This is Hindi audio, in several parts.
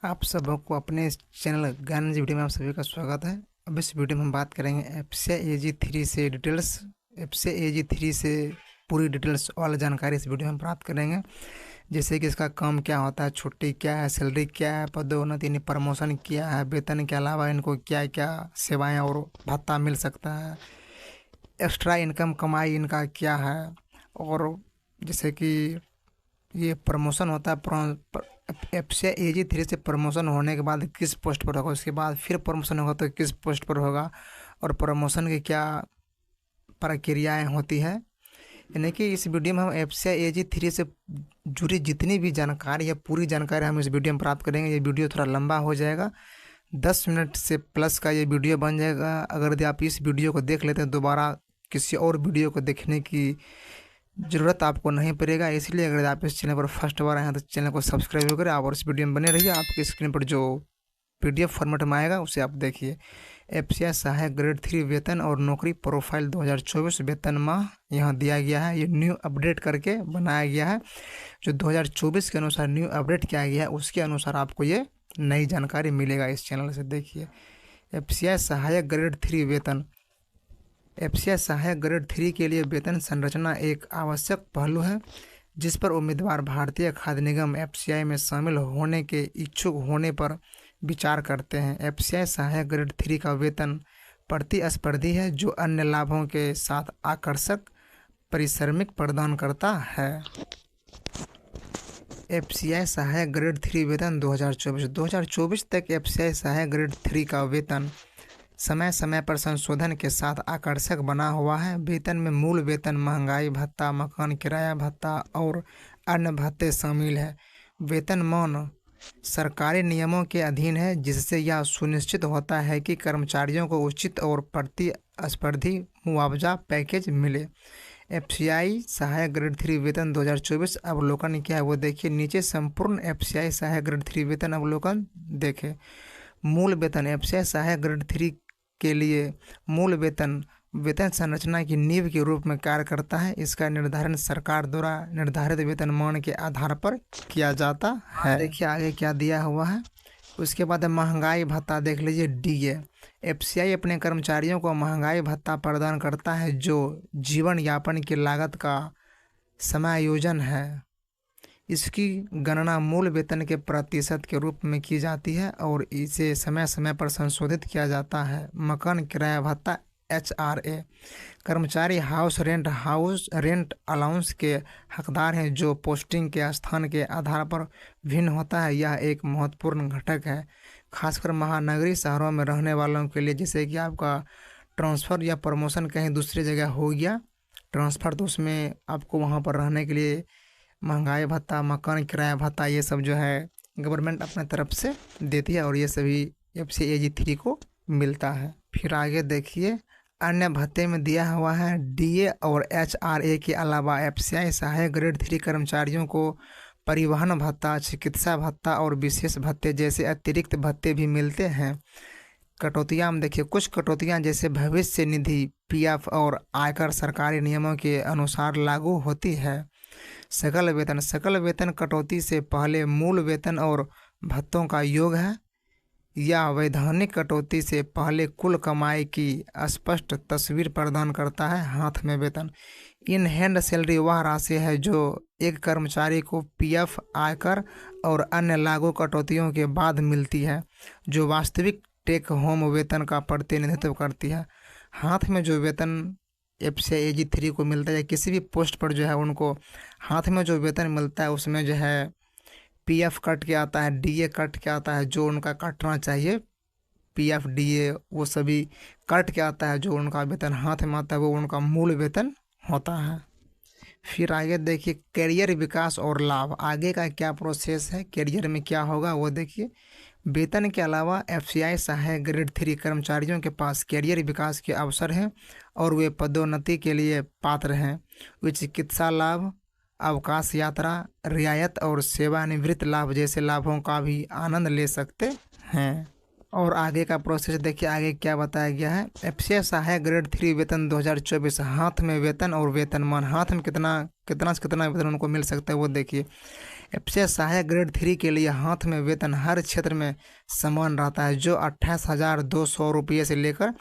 आप सबको अपने इस चैनल ज्ञान वीडियो में आप सभी का स्वागत है। अब इस वीडियो में हम बात करेंगे एफसीआई AG3 से डिटेल्स। एफसीआई AG3 से पूरी डिटेल्स और जानकारी इस वीडियो में प्राप्त करेंगे, जैसे कि इसका काम क्या होता है, छुट्टी क्या है, सैलरी क्या है, पदोन्नति यानी प्रमोशन क्या है, वेतन के अलावा इनको क्या क्या सेवाएं और भत्ता मिल सकता है, एक्स्ट्रा इनकम कमाई इनका क्या है, और जैसे कि ये प्रमोशन होता है एफसीआई AG3 से प्रमोशन होने के बाद किस पोस्ट पर होगा, उसके बाद फिर प्रमोशन होगा तो किस पोस्ट पर होगा, और प्रमोशन की क्या प्रक्रियाएं होती है। यानी कि इस वीडियो में हम एफसीआई AG3 से जुड़ी जितनी भी जानकारी है पूरी जानकारी हम इस वीडियो में प्राप्त करेंगे। ये वीडियो थोड़ा लंबा हो जाएगा, 10 मिनट से प्लस का ये वीडियो बन जाएगा। अगर यदि आप इस वीडियो को देख लेते हैं दोबारा किसी और वीडियो को देखने की ज़रूरत आपको नहीं पड़ेगा। इसलिए अगर आप इस चैनल पर फर्स्ट बार आए हैं तो चैनल को सब्सक्राइब करें और इस वीडियो में बने रहिए। आपकी स्क्रीन पर जो PDF फॉर्मेट में आएगा उसे आप देखिए। एफसीआई सहायक ग्रेड 3 वेतन और नौकरी प्रोफाइल 2024 वेतन माह यहाँ दिया गया है। ये न्यू अपडेट करके बनाया गया है, जो 2024 के अनुसार न्यू अपडेट किया गया है उसके अनुसार आपको ये नई जानकारी मिलेगा इस चैनल से। देखिए, एफसीआई सहायक ग्रेड 3 वेतन। एफसीआई सहायक ग्रेड 3 के लिए वेतन संरचना एक आवश्यक पहलू है जिस पर उम्मीदवार भारतीय खाद्य निगम एफसीआई में शामिल होने के इच्छुक होने पर विचार करते हैं। एफसीआई सहायक ग्रेड 3 का वेतन प्रतिस्पर्धी है, जो अन्य लाभों के साथ आकर्षक पारिश्रमिक प्रदान करता है। एफसीआई सहायक ग्रेड 3 वेतन 2024 तक एफसीआई सहायक ग्रेड 3 का वेतन समय समय पर संशोधन के साथ आकर्षक बना हुआ है। वेतन में मूल वेतन, महंगाई भत्ता, मकान किराया भत्ता और अन्य भत्ते शामिल है। वेतनमान सरकारी नियमों के अधीन है, जिससे यह सुनिश्चित होता है कि कर्मचारियों को उचित और प्रतिस्पर्धी मुआवजा पैकेज मिले। एफसीआई सहायक ग्रेड 3 वेतन 2024 अवलोकन क्या है वो देखिए। नीचे संपूर्ण एफसीआई सहायक ग्रेड 3 वेतन अवलोकन देखें। मूल वेतन। एफसीआई सहायक ग्रेड 3 के लिए मूल वेतन वेतन संरचना की नींव के रूप में कार्य करता है। इसका निर्धारण सरकार द्वारा निर्धारित वेतनमान के आधार पर किया जाता है। देखिए आगे क्या दिया हुआ है। उसके बाद महंगाई भत्ता देख लीजिए। DA। एफसीआई अपने कर्मचारियों को महंगाई भत्ता प्रदान करता है, जो जीवन यापन की लागत का समायोजन है। इसकी गणना मूल वेतन के प्रतिशत के रूप में की जाती है और इसे समय समय पर संशोधित किया जाता है। मकान किराया भत्ता HRA। कर्मचारी हाउस रेंट अलाउंस के हकदार हैं, जो पोस्टिंग के स्थान के आधार पर भिन्न होता है। यह एक महत्वपूर्ण घटक है, खासकर महानगरीय शहरों में रहने वालों के लिए। जैसे कि आपका ट्रांसफ़र या प्रमोशन कहीं दूसरी जगह हो गया ट्रांसफ़र, तो उसमें आपको वहाँ पर रहने के लिए महंगाई भत्ता, मकान किराया भत्ता, ये सब जो है गवर्नमेंट अपने तरफ से देती है और ये सभी एफसीआई AG3 को मिलता है। फिर आगे देखिए, अन्य भत्ते में दिया हुआ है DA और HRA के अलावा एफसीआई सहायक ग्रेड 3 कर्मचारियों को परिवहन भत्ता, चिकित्सा भत्ता और विशेष भत्ते जैसे अतिरिक्त भत्ते भी मिलते हैं। कटौतियाँ हम देखिए, कुछ कटौतियाँ जैसे भविष्य निधि, PF और आयकर सरकारी नियमों के अनुसार लागू होती है। सकल वेतन कटौती से पहले मूल वेतन और भत्तों का योग है। यह वैधानिक कटौती से पहले कुल कमाई की स्पष्ट तस्वीर प्रदान करता है। हाथ में वेतन। इन हैंड सैलरी वह राशि है जो एक कर्मचारी को PF, आयकर और अन्य लागू कटौतियों के बाद मिलती है, जो वास्तविक टेक होम वेतन का प्रतिनिधित्व करती है। हाथ में जो वेतन एफसीआई AG3 को मिलता है या किसी भी पोस्ट पर जो है उनको हाथ में जो वेतन मिलता है उसमें जो है PF कट के आता है, DA कट के आता है, जो उनका कटना चाहिए। PF DA वो सभी कट के आता है, जो उनका वेतन हाथ में आता है वो उनका मूल वेतन होता है। फिर आगे देखिए, करियर विकास और लाभ। आगे का क्या प्रोसेस है, करियर में क्या होगा वो देखिए। वेतन के अलावा एफसीआई सहायक ग्रेड 3 कर्मचारियों के पास करियर विकास के अवसर हैं और वे पदोन्नति के लिए पात्र हैं। वे चिकित्सा लाभ, अवकाश यात्रा, रियायत और सेवानिवृत्त लाभ जैसे लाभों का भी आनंद ले सकते हैं। और आगे का प्रोसेस देखिए, आगे क्या बताया गया है। एफसीआई सहायक ग्रेड 3 वेतन 2024। हाथ में वेतन और वेतनमान। हाथ में कितना से कितना वेतन उनको मिल सकता है वो देखिए। एफसीआई सहायक ग्रेड 3 के लिए हाथ में वेतन हर क्षेत्र में समान रहता है, जो 28,200 रुपये से लेकर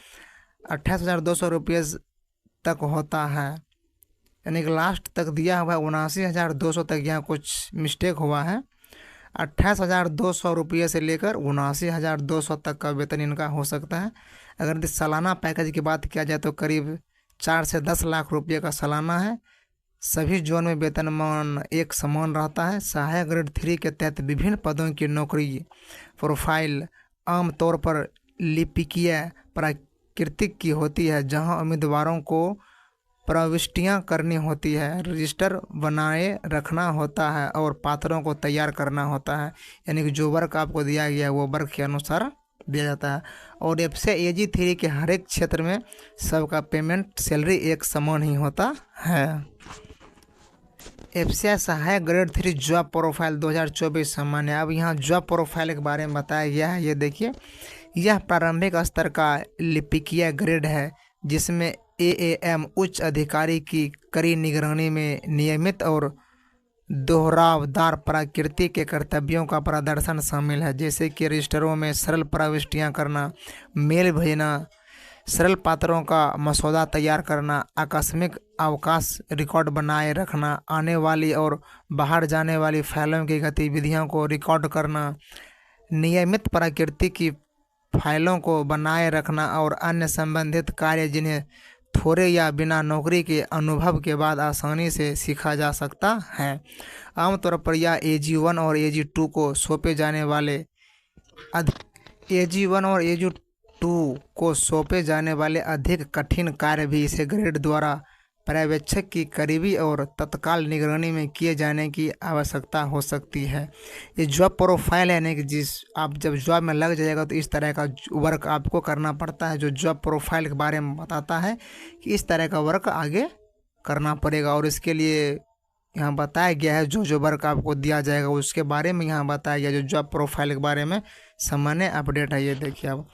28,200 रुपये तक होता है। यानी कि लास्ट तक दिया हुआ है 79,200 तक, यहाँ कुछ मिस्टेक हुआ है। 28,200 रुपये से लेकर 79,200 तक का वेतन इनका हो सकता है। अगर यदि सालाना पैकेज की बात किया जाए तो करीब 4 से 10 लाख रुपये का सालाना है। सभी जोन में वेतनमान एक समान रहता है। सहायक ग्रेड 3 के तहत विभिन्न पदों की नौकरी प्रोफाइल आमतौर पर लिपिकीय प्राकृतिक की होती है, जहां उम्मीदवारों को प्रविष्टियां करनी होती है, रजिस्टर बनाए रखना होता है और पात्रों को तैयार करना होता है। यानी कि जो वर्क आपको दिया गया है वो वर्क के अनुसार दिया जाता है। और एफसीआई एजी 3 के हर एक क्षेत्र में सबका पेमेंट सैलरी एक समान ही होता है। एफसीआई सहायक ग्रेड 3 जॉब प्रोफाइल 2024 सामान्य। अब यहाँ जॉब प्रोफाइल के बारे में बताया गया है। ये देखिए, यह प्रारंभिक स्तर का लिपिकीय ग्रेड है, जिसमें एएएम उच्च अधिकारी की कड़ी निगरानी में नियमित और दोहरावदार प्रकृति के कर्तव्यों का प्रदर्शन शामिल है, जैसे कि रजिस्टरों में सरल प्रविष्टियां करना, मेल भेजना, सरल पात्रों का मसौदा तैयार करना, आकस्मिक अवकाश रिकॉर्ड बनाए रखना, आने वाली और बाहर जाने वाली फाइलों की गतिविधियों को रिकॉर्ड करना, नियमित प्रकृति की फाइलों को बनाए रखना और अन्य संबंधित कार्य जिन्हें थोड़े या बिना नौकरी के अनुभव के बाद आसानी से सीखा जा सकता है। आमतौर पर यह AG1 और AG2 को सौंपे जाने वाले अधिक कठिन कार्य भी इसे ग्रेड द्वारा पर्यवेक्षक की करीबी और तत्काल निगरानी में किए जाने की आवश्यकता हो सकती है। ये जॉब प्रोफाइल है, यानी कि जिस आप जब जॉब में लग जाएगा तो इस तरह का वर्क आपको करना पड़ता है, जो जॉब प्रोफाइल के बारे में बताता है कि इस तरह का वर्क आगे करना पड़ेगा। और इसके लिए यहाँ बताया गया है जो वर्क आपको दिया जाएगा उसके बारे में यहाँ बताया गया, जो जॉब प्रोफाइल के बारे में सामान्य अपडेट है। ये देखिए, अब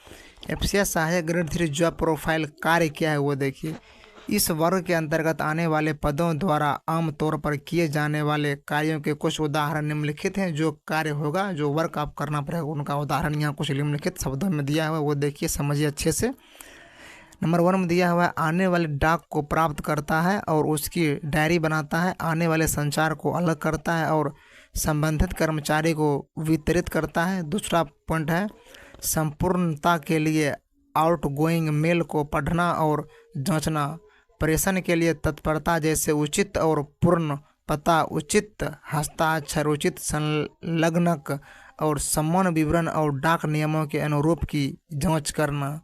एफसीआई सहायक ग्रेड 3 जॉब प्रोफाइल कार्य क्या है वो देखिए। इस वर्ग के अंतर्गत आने वाले पदों द्वारा आमतौर पर किए जाने वाले कार्यों के कुछ उदाहरण निम्नलिखित हैं। जो कार्य होगा, जो वर्क आप करना पड़ेगा, उनका उदाहरण यहाँ कुछ निम्नलिखित शब्दों में दिया हुआ है, वो देखिए, समझिए अच्छे से। नंबर 1 में दिया हुआ है, आने वाले डाक को प्राप्त करता है और उसकी डायरी बनाता है, आने वाले संचार को अलग करता है और संबंधित कर्मचारी को वितरित करता है। दूसरा पॉइंट है, संपूर्णता के लिए आउटगोइंग मेल को पढ़ना और जांचना, प्रेषण के लिए तत्परता जैसे उचित और पूर्ण पता, उचित हस्ताक्षर, उचित संलग्नक और सम्मान विवरण और डाक नियमों के अनुरूप की जांच करना।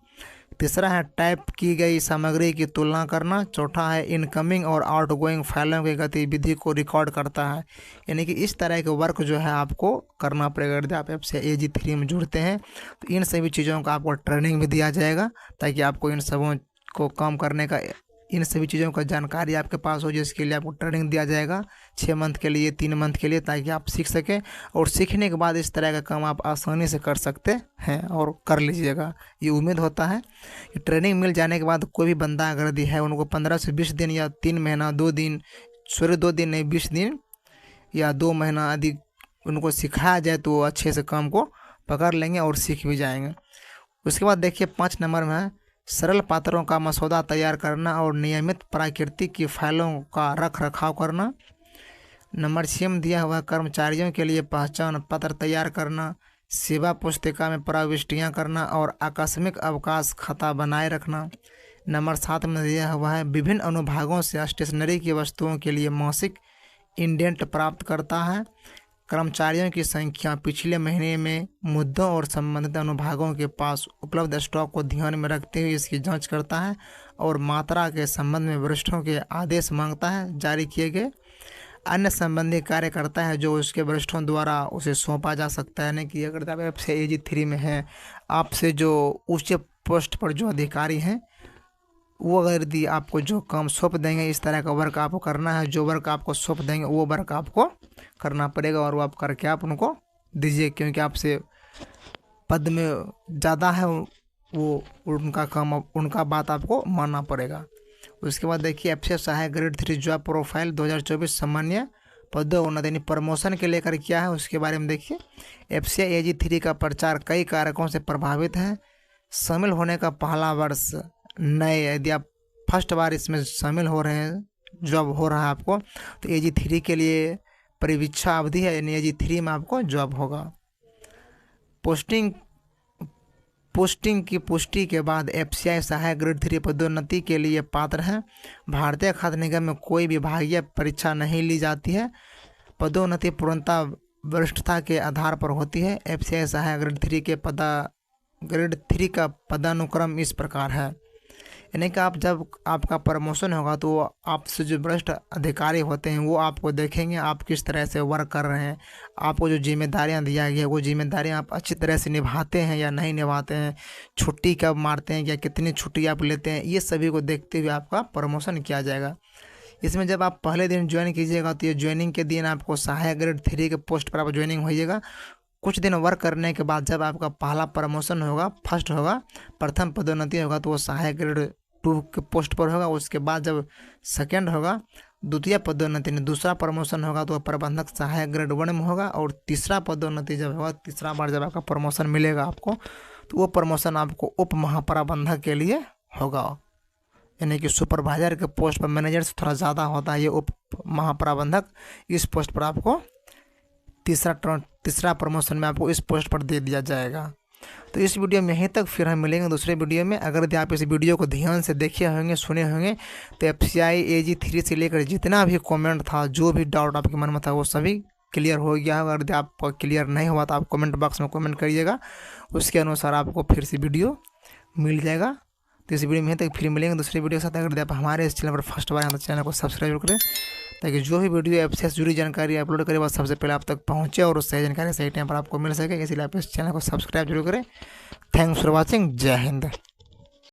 तीसरा है, टाइप की गई सामग्री की तुलना करना। चौथा है, इनकमिंग और आउटगोइंग फाइलों की गतिविधि को रिकॉर्ड करता है। यानी कि इस तरह के वर्क जो है आपको करना पड़ेगा। यदि आप से AG 3 में जुड़ते हैं तो इन सभी चीज़ों का आपको ट्रेनिंग भी दिया जाएगा, ताकि आपको इन सबों को काम करने का, इन सभी चीज़ों का जानकारी आपके पास हो, जिसके लिए आपको ट्रेनिंग दिया जाएगा 6 मंथ के लिए, 3 मंथ के लिए, ताकि आप सीख सकें। और सीखने के बाद इस तरह का काम आप आसानी से कर सकते हैं और कर लीजिएगा, ये उम्मीद होता है। कि ट्रेनिंग मिल जाने के बाद कोई भी बंदा अगर दी है, उनको 15 से 20 दिन या 3 महीना 2 दिन नहीं 20 दिन या 2 महीना आदि उनको सिखाया जाए तो अच्छे से काम को पकड़ लेंगे और सीख भी जाएंगे। उसके बाद देखिए 5 नंबर में है, सरल पात्रों का मसौदा तैयार करना और नियमित प्राकृतिक की फाइलों का रख रखाव करना। नंबर 6 में दिया हुआ, कर्मचारियों के लिए पहचान पत्र तैयार करना, सेवा पुस्तिका में प्रविष्टियां करना और आकस्मिक अवकाश खाता बनाए रखना। नंबर 7 में दिया हुआ है, विभिन्न अनुभागों से स्टेशनरी की वस्तुओं के लिए मासिक इंडेंट प्राप्त करता है। कर्मचारियों की संख्या पिछले महीने में मुद्दों और संबंधित अनुभागों के पास उपलब्ध स्टॉक को ध्यान में रखते हुए इसकी जांच करता है और मात्रा के संबंध में वरिष्ठों के आदेश मांगता है। जारी किए गए अन्य संबंधी कार्य करता है जो उसके वरिष्ठों द्वारा उसे सौंपा जा सकता है। यानी कि अगर आप आपसे AG 3 में हैं, आपसे जो ऊंचे पोस्ट पर जो अधिकारी हैं, वो अगर यदि आपको जो काम सौंप देंगे, इस तरह का वर्क आपको करना है, जो वर्क आपको सौंप देंगे वो वर्क आपको करना पड़ेगा और वो आप करके आप उनको दीजिए, क्योंकि आपसे पद में ज़्यादा है वो, उनका काम, उनका बात आपको मानना पड़ेगा। उसके बाद देखिए एफसीआई सहायक ग्रेड 3 जॉब प्रोफाइल 2024 सामान्य पदोन्नति यानी प्रमोशन के लेकर क्या है उसके बारे में देखिए। FCI AG3 का प्रचार कई कारकों से प्रभावित है। शामिल होने का पहला वर्ष नए, यदि आप फर्स्ट बार इसमें शामिल हो रहे हैं, जॉब हो रहा है आपको, तो AG3 के लिए परिवीक्षा अवधि है, यानी AG3 में आपको जॉब होगा। पोस्टिंग की पुष्टि के बाद FCI सहायक ग्रेड 3 पदोन्नति के लिए पात्र हैं। भारतीय खाद्य निगम में कोई विभागीय परीक्षा नहीं ली जाती है। पदोन्नति पूर्णतः वरिष्ठता के आधार पर होती है। FCI सहायक ग्रेड 3 का पदानुक्रम इस प्रकार है, यानी कि आप जब आपका प्रमोशन होगा तो आपसे जो वरिष्ठ अधिकारी होते हैं वो आपको देखेंगे आप किस तरह से वर्क कर रहे हैं, आपको जो जिम्मेदारियां दिया गया है वो जिम्मेदारियां आप अच्छी तरह से निभाते हैं या नहीं निभाते हैं, छुट्टी कब मारते हैं या कितनी छुट्टी आप लेते हैं, ये सभी को देखते हुए आपका प्रमोशन किया जाएगा। इसमें जब आप पहले दिन ज्वाइन कीजिएगा तो ये ज्वाइनिंग के दिन आपको सहायक ग्रेड 3 के पोस्ट पर आप ज्वाइनिंग होइएगा। कुछ दिन वर्क करने के बाद जब आपका पहला प्रमोशन होगा, फर्स्ट होगा, प्रथम पदोन्नति होगा, तो वो सहायक ग्रेड 2 के पोस्ट पर होगा। उसके बाद जब सेकेंड होगा, द्वितीय पदोन्नति में दूसरा प्रमोशन होगा तो प्रबंधक सहायक ग्रेड 1 में होगा। और तीसरा पदोन्नति जब होगा, तीसरा बार जब आपका प्रमोशन मिलेगा आपको, तो वो प्रमोशन आपको उप महाप्रबंधक के लिए होगा, यानी कि सुपरवाइजर के पोस्ट पर मैनेजर से थोड़ा ज़्यादा होता है ये उप महाप्रबंधक। इस पोस्ट पर आपको तीसरा प्रमोशन में आपको इस पोस्ट पर दे दिया जाएगा। तो इस वीडियो में यहीं तक, फिर हम मिलेंगे दूसरे वीडियो में। अगर यदि आप इस वीडियो को ध्यान से देखे होंगे, सुने होंगे, तो FCI AG3 से लेकर जितना भी कमेंट था, जो भी डाउट आपके मन में था, वो सभी क्लियर हो गया है। अगर यदि आपको क्लियर नहीं हुआ तो आप कमेंट बॉक्स में कमेंट करिएगा, उसके अनुसार आपको फिर से वीडियो मिल जाएगा। तो इस वीडियो में यहीं तक, फिर मिलेंगे दूसरे वीडियो के साथ। अगर आप हमारे इस चैनल पर फर्स्ट बार हैं तो चैनल को सब्सक्राइब करें, ताकि जो भी वीडियो FCI से जुड़ी जानकारी अपलोड करें वह सबसे पहले आप तक पहुंचे और उस सही जानकारी सही टाइम पर आपको मिल सके। इसलिए आप इस चैनल को सब्सक्राइब जरूर करें। Thanks for watching. जय हिंद।